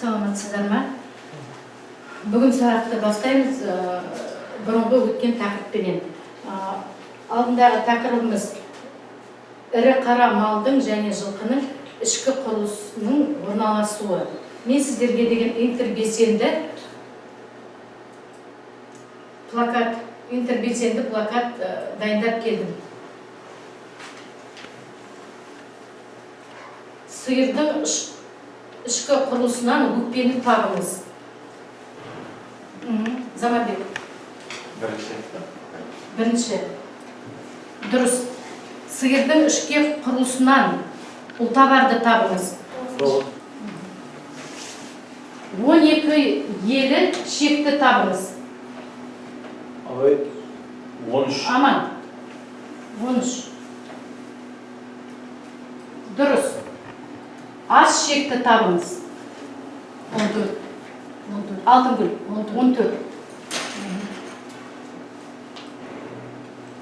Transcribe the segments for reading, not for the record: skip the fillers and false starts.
Саламатсыздар ма? Бүгін сабақты бастаймыз бұрынғы өткен тақырыппенен. Алдындағы тақырыбымыз ірі қара малдың және жылқының ішкі құрылысының орналасуы. Мен сіздерге деген интербелсенді плакат дайындап келдім. Сиырдың ішкі құрылысынан өкпені табыңыз. Заманбек. Бірінші. Дұрыс. Сиырдың ішкі құрылысынан ұлтабарды табыңыз. 12 елі шекті табыңыз. 13. Аман. 13. Дұрыс. Аз шекті табыңыз. 14. Алтынгүл. 14.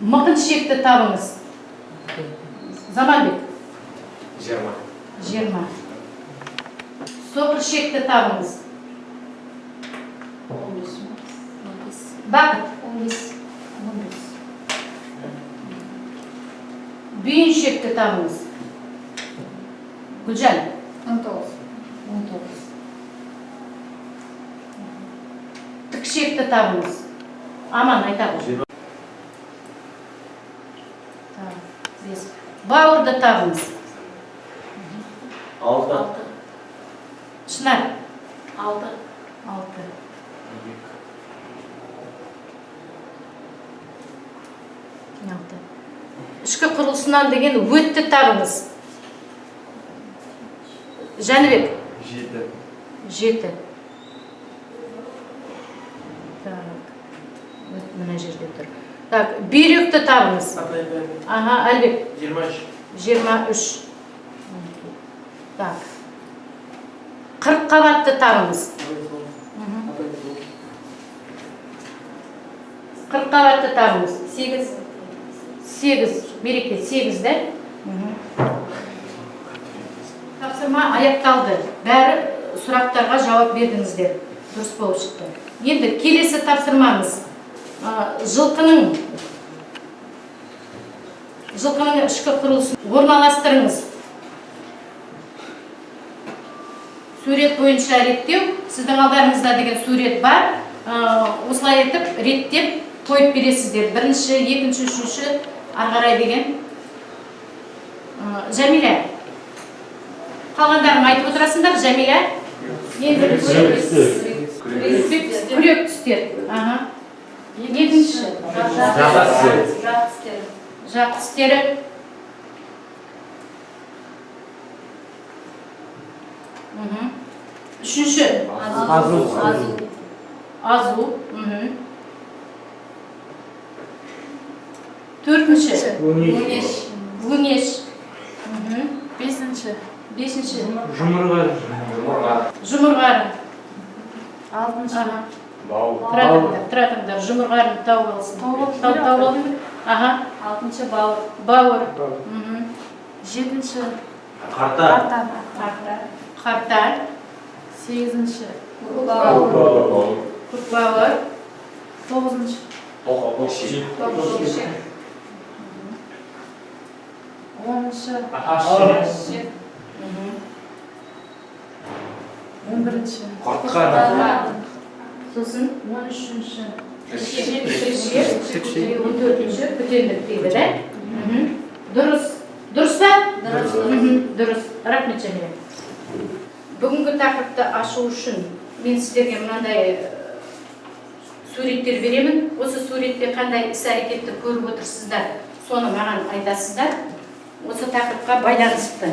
Мықын шекті табыңыз. Заманбек. 20. Соқыр шекті табыңыз. 15. Бақыт. 15. Бүйін шекті табыңыз. Гүлжан. 19. Тік шекті табыңыз. Аман айтады. Бауырды табыңыз. 6. Шынар. 6. 6. Ішкі құрылысынан деген өтті табыңыз. Жәнібек. 7. Мына жерде тұр. Бүйректі табыңыз. Әлбек. 23. 40 қабатты табыңыз. 40 қабатты табыңыз. 8. Береке 8 де. Тапсырма аяқталды. Бәрі сұрақтарға жауап бердіңіздер. Дұрыс болып шықты. Енді келесі тапсырмамыз. Жылқының ішкі құрылысын орналастырыңыз. Сурет бойынша реттеу. Сіздің алдарыңызда деген сурет бар. Осылай етіп реттеп қойып бересіздер. Бірінші, екінші, үшінші арғарай деген. Жәмилә. Қалғандарын айтып отырасыңдар, Жәмилә? Күрек түстер. Екінші. Жақ түстері. Үшінші. Азу. Төртінші. Өңеш. Бесінші. Жұмырғары. Алтыншы. Тұратыңдар, жұмырғарын тауып алсын. Алтыншы бауыр. Жетінші. Қартар. Сегізінші. Көкбауыр. Тоғызыншы. Оныншы. Он бірінші. Сосын 13-ші. 14-ші бүтендік дейді, да? Дұрыс. Дұрыс па? Дұрыс. Рахмет, Жәмилә. Бүгінгі тақырыпты ашу үшін мен сіздерге мынандай суреттер беремін. Осы суретте қандай іс-әрекетті көріп отырсыздар, соны маған айтасыздар. Осы тақырыпқа байланысты.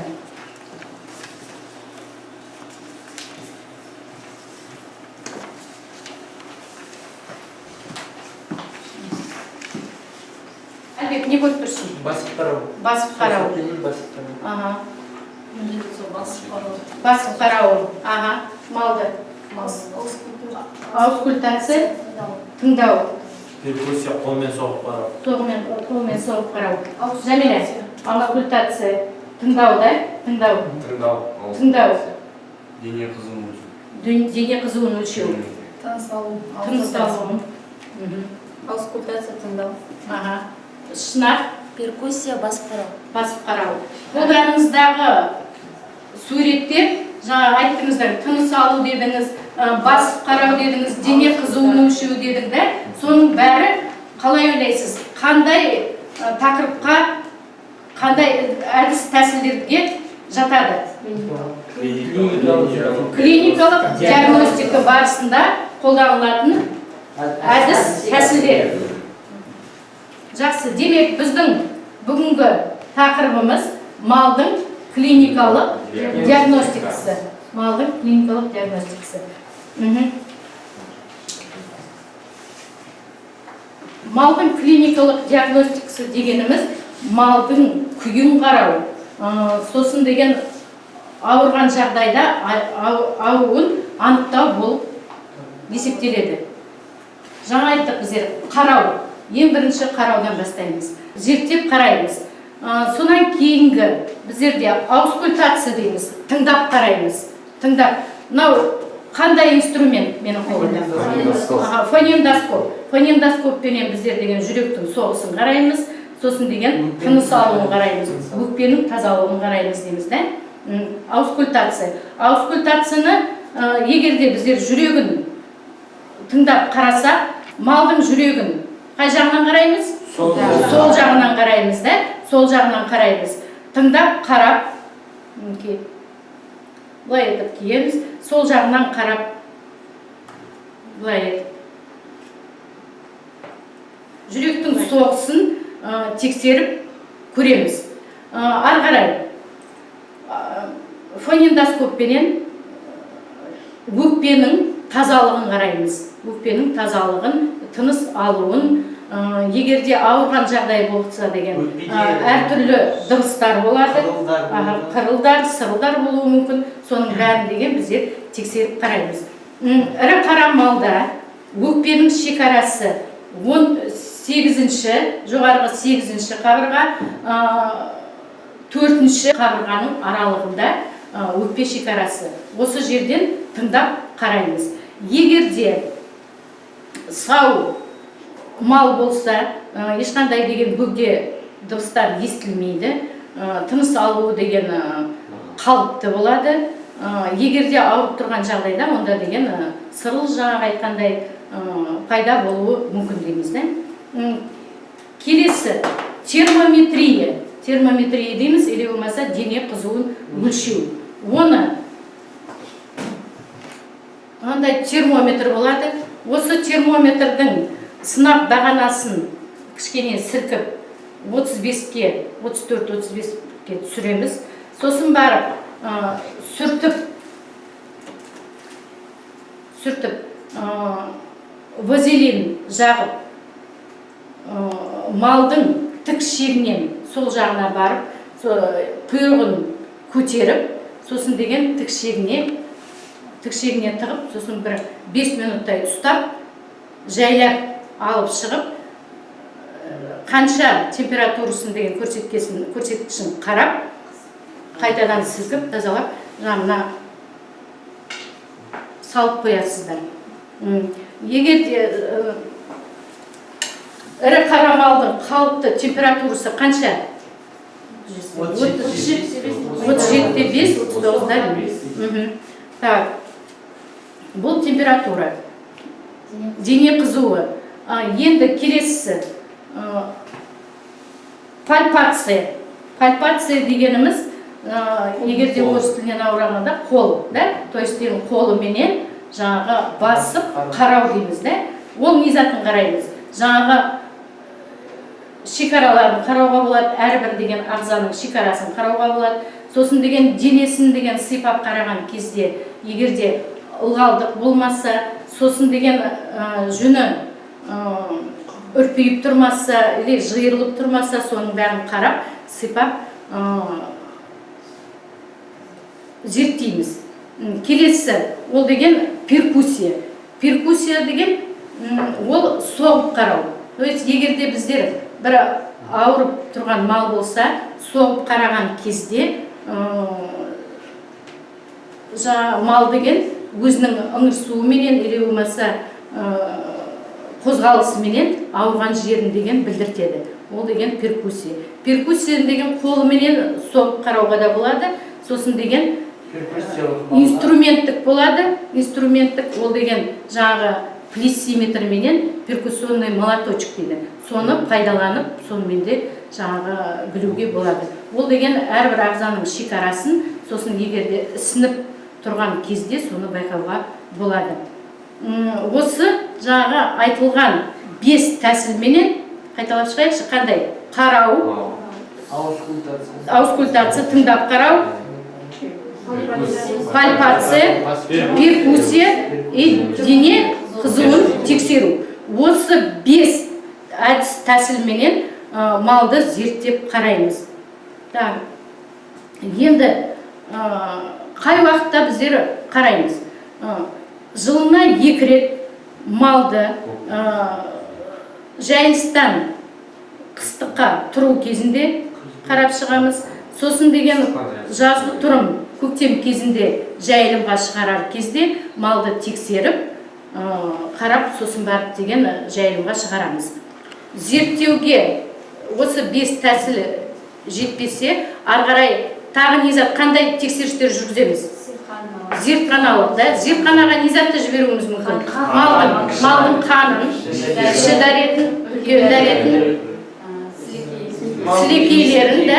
Әлбек, не болып тұрсың? Басып қарау. Басып қарау. Малды. Аускультация. Тыңдау. Перкуссия қолмен соғып қарау. Қолмен соғып қарау. Жәмилә, аускультация. Тыңдау, да? Тыңдау. Дене дене қызуын өлшеу. Тыныс алу. Тыныс алу. Аускультация тыңдау. Аха. Шынар. Перкуссия басып қарау. Басып қарау. Қолдарыңыздағы суреттер, жаңа айттыңыздар, тыныс алу дедіңіз, басып қарау дедіңіз, дене қызуын өлшеу дедіңіз, да? Соның бәрі қалай ойлайсыз? Қандай тақырыпқа, қандай әдіс тәсілдерге жатады? Клиникалық диагностика барысында қолданылатын әдіс тәсілдер. Жақсы, демек біздің бүгінгі тақырыбымыз малдың клиникалық диагностикасы. Малдың клиникалық диагностикасы. Малдың клиникалық диагностикасы дегеніміз малдың күйін қарау. Сосын деген ауырған жағдайда ауруын анықтау болып есептеледі. Жаңа айттық біздер қарау. Ең бірінші қараудан бастаймыз. Зерттеп қараймыз. Сонан кейінгі біздерде аускультация дейміз. Тыңдап қараймыз. Тыңдап. Мынау қандай инструмент менің қолымда? Фонендоскоп. Фонендоскоппенен біздер деген жүректің соғысын қараймыз. Сосын деген тыныс алуын қараймыз. Өкпенің тазалығын қараймыз дейміз, да? Аускультация. Аускультацияны егерде біздер жүрегін тыңдап қарасақ, малдың жүрегін қай жағынан қараймыз? Сол жағынан қараймыз, да? Сол жағынан қараймыз. Тыңдап, қарап, бұлай етіп киеміз. Сол жағынан қарап, бұлай етіп. Жүректің соғысын тексеріп көреміз. Ары қарай, фонендоскоппенен өкпенің тазалығын қараймыз. Өкпенің тазалығын, тыныс алуын, егерде ауырған жағдай болса деген әртүрлі дыбыстар болады, қырылдар, сырылдар болуы мүмкін. Соның бәрін деген біздер тексеріп қараймыз. Ірі қара малда өкпенің шекарасы 18-ші, жоғарғы 8-ші қабырға, 4-ші қабырғаның аралығында өкпе шекарасы. Осы жерден тыңдап қараймыз. Егерде сау мал болса, ешқандай деген бөгде дыбыстар естілмейді, тыныс алуы деген қалыпты болады. Егерде ауырып тұрған жағдайда, онда деген сырыл жаңағы айтқандай пайда болуы мүмкін дейміз, да? Келесі термометрия. Термометрия дейміз, или болмаса дене қызуын өлшеу. Оны андай термометр болады. Осы термометрдің сынап бағанасын кішкене сілкіп 35-ке, 34-35-ке түсіреміз. Сосын барып сүртіп вазелин жағып малдың тік шегінен сол жағына барып, құйрығын көтеріп, сосын деген тік шегіне тығып, сосын бір 5 минуттай ұстап, жайлап алып шығып, қанша температурасын деген көрсеткішін қарап, қайтадан сілкіп, тазалап, жаңына салып қоясыздар. Егер ірі қара малдың қалыпты температурасы қанша? 37-де 5, 39-да 5. Так, бұл температура. Дене қызуы. Енді келесісі пальпация. Пальпация дегеніміз, егерде орыс тілінен ауырғанда қол, да? То есть қолыменен жаңағы басып қарау дейміз, да? Ол не затын қараймыз? Жаңағы шекараларын қарауға болады, әрбір деген ағзаның шекарасын қарауға болады. Сосын деген денесін деген сипап қараған кезде, егерде ылғалдық болмаса, сосын деген жүні үрпейіп тұрмаса, или жиырылып тұрмаса, соның бәрін қарап, сипап зерттейміз. Келесі, ол деген перкуссия. Перкуссия деген ол соғып қарау. То есть, егерде біздер бір ауырып тұрған мал болса, соғып қараған кезде мал деген өзінің ыңырсуыменен или болмаса қозғалысыменен ауырған жерін деген білдіртеді. Ол деген перкуссия. Перкуссия деген қолыменен соғып қарауға да болады. Сосын деген инструменттік болады. Инструменттік ол деген жаңағы плессиметрменен перкуссионный молоточек дейді. Соны пайдаланып, сонымен де жаңағы білуге болады. Ол деген әрбір ағзаның шекарасын, сосын егерде ісініп тұрған кезде соны байқауға болады. Осы жаңағы айтылған 5 тәсілменен қайталап шығайықшы, қандай? Қарау, аускультация, тыңдап қарау, пальпация, перкуссия и дене қызуын тексеру. Осы 5 әдіс тәсілменен малды зерттеп қараймыз. Енді қай уақытта біздер қараймыз? Жылына 2 рет малды жайылыстан қыстыққа тұру кезінде қарап шығамыз. Сосын деген жазғы тұрым көктем кезінде жайылымға шығарар кезде малды тексеріп, қарап, сосын барып деген жайылымға шығарамыз. Зерттеуге осы 5 тәсілі жетпесе, арғарай тағы незат қандай тексерістер жүргіземіз? Зертханалық, да? Зертханаға незатты жіберуіміз мүмкін? Малдың қанын, кіші дәретін, үлкен дәретін, сілекейлерін, да?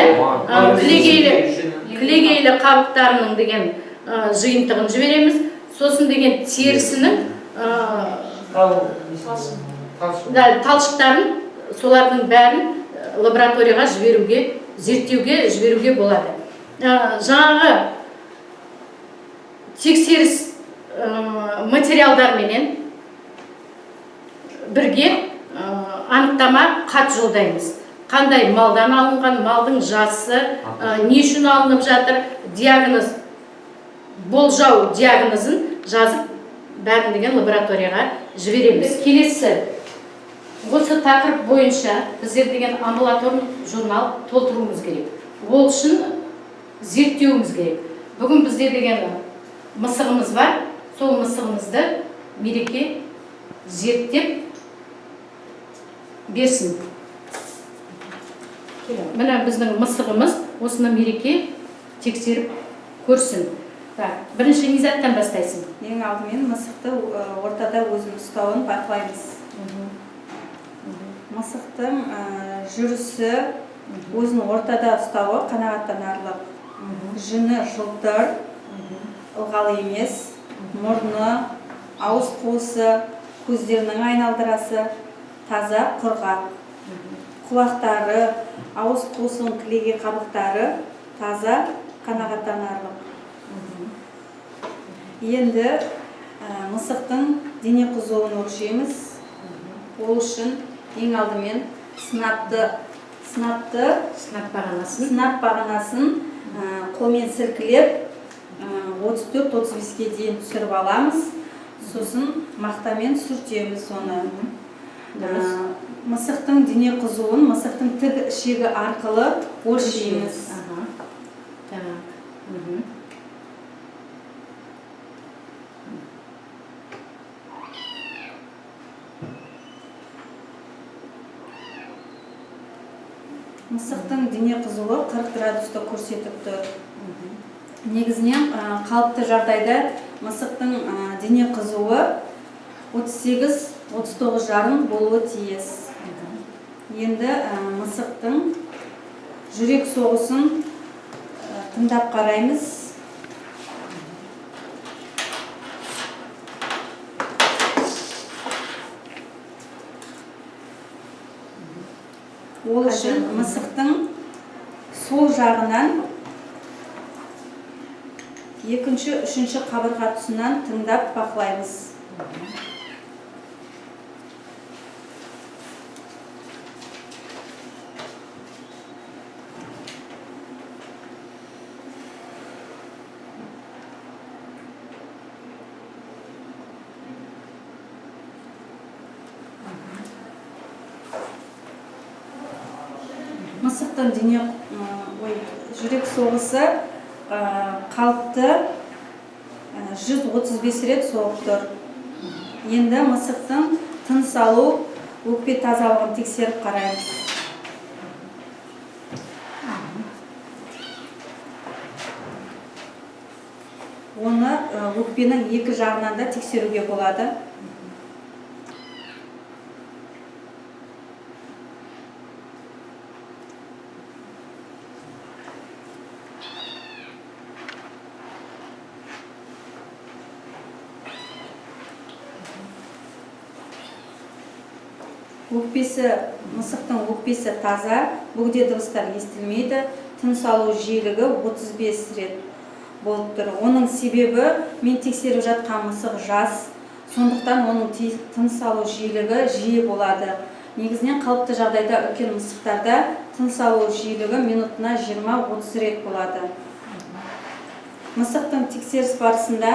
Кілегейлі қабықтарының деген жиынтығын жібереміз. Сосын деген терісінің талшықтарын, солардың бәрін лабораторияға жіберуге, зерттеуге жіберуге болады. Жаңағы тексеріс материалдарменен бірге анықтама хат жолдаймыз. Қандай малдан алынған, малдың жасы, не үшін алынып жатыр, диагноз, болжау диагнозын жазып, бәрін деген лабораторияға жібереміз. Келесі, осы тақырып бойынша біздер деген амбулаторный журнал толтыруымыз керек. Ол үшін зерттеуіміз керек. Бүгін бізде деген мысығымыз бар. Сол мысығымызды Мереке зерттеп берсін. Мына біздің мысығымыз, осыны Мереке тексеріп көрсін. Бірінші низаттан бастайсың. Ең алдымен мысықты ортада өзін ұстауын бақылаймыз. Мысықтың жүрісі, өзін ортада ұстауы қанағаттанарлық. Жүні жылтыр, ылғалы емес, мұрны, ауыз қуысы, көздерінің айналдырасы таза, құрғақ. Құлақтары, ауыз қуысының кілеге қабықтары таза, қанағаттанарлық. Енді мысықтың дене қызуын өлшейміз. Ол үшін ең алдымен сынап бағанасын қолмен сілкілеп 34-35-ге дейін түсіріп аламыз. Сосын мақтамен сүртеміз оны. Мысықтың дене қызуын мысықтың тік ішегі арқылы өлшейміз. Мысықтың дене қызуы 40 градусты көрсетіп тұр. Негізінен қалыпты жағдайда мысықтың дене қызуы 38-39 жарым болуы тиіс. Енді мысықтың жүрек соғысын тыңдап қараймыз. Ол үшін мысықтың сол жағынан екінші-үшінші қабырға тұсынан тыңдап бақылаймыз. Мысықтың жүрек соғысы қалыпты 135 рет соғып тұр. Енді мысықтың тыныс алу, өкпе тазалығын тексеріп қараймыз. Оны өкпенің екі жағынан да тексеруге болады. Мысықтың өкпесі таза, бөгде дыбыстар естілмейді. Тыныс алу жиілігі 35 рет болып тұр. Оның себебі мен тексеріп жатқан мысық жас, сондықтан оның тыныс алу жиілігі жиі болады. Негізінен қалыпты жағдайда үлкен мысықтарда тыныс алу жиілігі минутына 20-30 рет болады. Мысықтың тексеріс барысында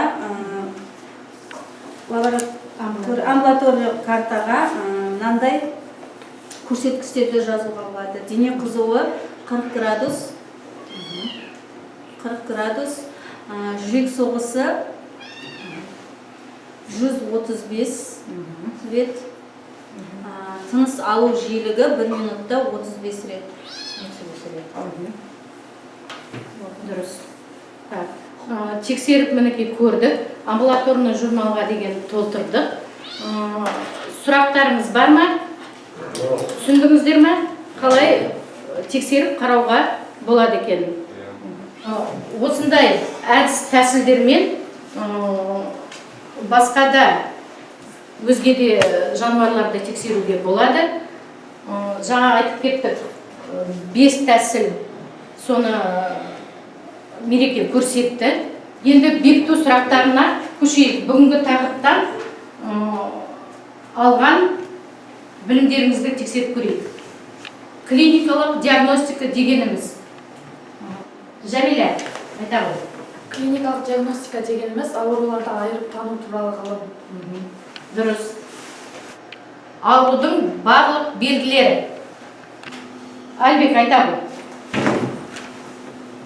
амбулаторлық картаға мынандай көрсеткіштерді жазуға болады. Дене қызуы 40 градус, жүрек соғысы 135 рет, тыныс алу жиілігі 1 минутта 35 рет. Дұрыс. Тексеріп мінекей көрдік, амбулаторный журналға деген толтырдық. Сұрақтарыңыз бар ма? Түсіндіңіздер ме? Қалай тексеріп қарауға болады екен? Осындай әдіс тәсілдермен басқа да өзге де жануарларды тексеруге болады. Жаңа айтып кеттік, 5 тәсіл соны Мереке көрсетті. Енді бекіту сұрақтарына көшейік. Бүгінгі тақырыптан алған білімдеріңізді тексеріп көрейік. Клиникалық диагностика дегеніміз. Жәмилә, айта ғой. Клиникалық диагностика дегеніміз ауруларды айырып тану туралы ғылым. Дұрыс. Аурудың барлық белгілері. Альбек, айта ғой.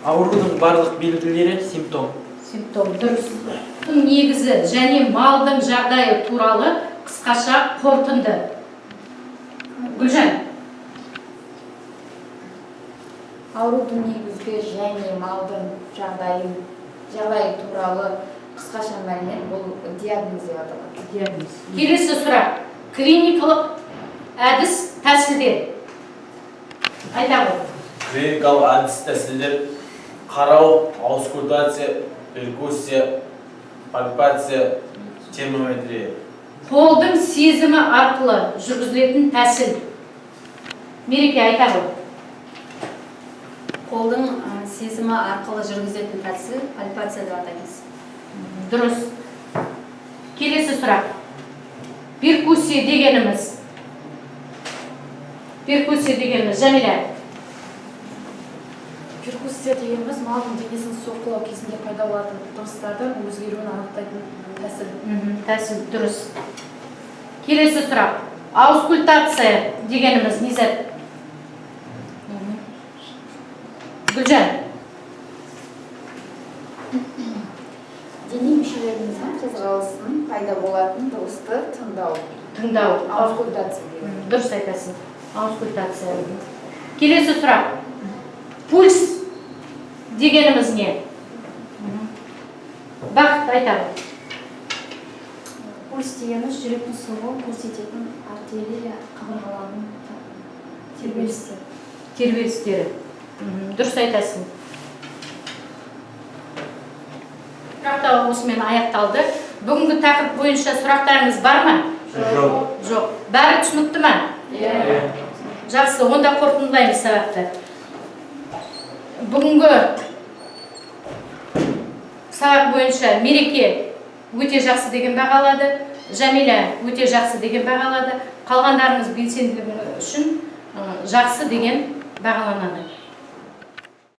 Аурудың барлық белгілері симптом. Симптом, дұрыс. Негізі және малдың жағдайы туралы қысқаша қорытынды. Гүлжан. Аурудың негізгі және малдың жағдайы туралы қысқаша мәлімет бұл диагноз деп аталады. Келесі сұрақ. Клиникалық әдіс тәсілдер. Айта ғой. Клиникалық әдіс тәсілдер қарау, аускультация, перкуссия, пальпация, термометрия. Қолдың сезімі арқылы жүргізілетін тәсіл. Мереке, айта ғой. Қолдың сезімі арқылы жүргізетін тәсіл пальпация деп атаймыз. Дұрыс. Келесі сұрақ. Перкуссия дегеніміз. Жәмилә. Перкуссия дегеніміз малдың денесін соққылау кезінде пайда болатын дыбыстардың өзгеруін анықтайтын тәсіл. Тәсіл, дұрыс. Келесі сұрақ. Аускультация дегеніміз Низат. Гүлжан. Дене мүшелеріміздің қозғалысының пайда болатын дыбысты Тыңдау. Аускультация деген. Дұрыс айтасың. Аускультация. Келесі сұрақ. Пульс дегеніміз не? Бақыт, айта ғой. Пульс дегеніміз жүректің соғуын көрсететін артерия қабырғаларының Тербелістері. Дұрыс айтасың. Сұрақтар осымен аяқталды. Бүгінгі тақырып бойынша сұрақтарыңыз бар ма? Жоқ. Бәрі түсінікті ме? Жақсы, онда қорытындылаймыз сабақты. Бүгінгі сабақ бойынша Мереке өте жақсы деген бағалады, Жәмилә өте жақсы деген бағалады, қалғандарыңыз белсенділігі үшін жақсы деген бағаланады.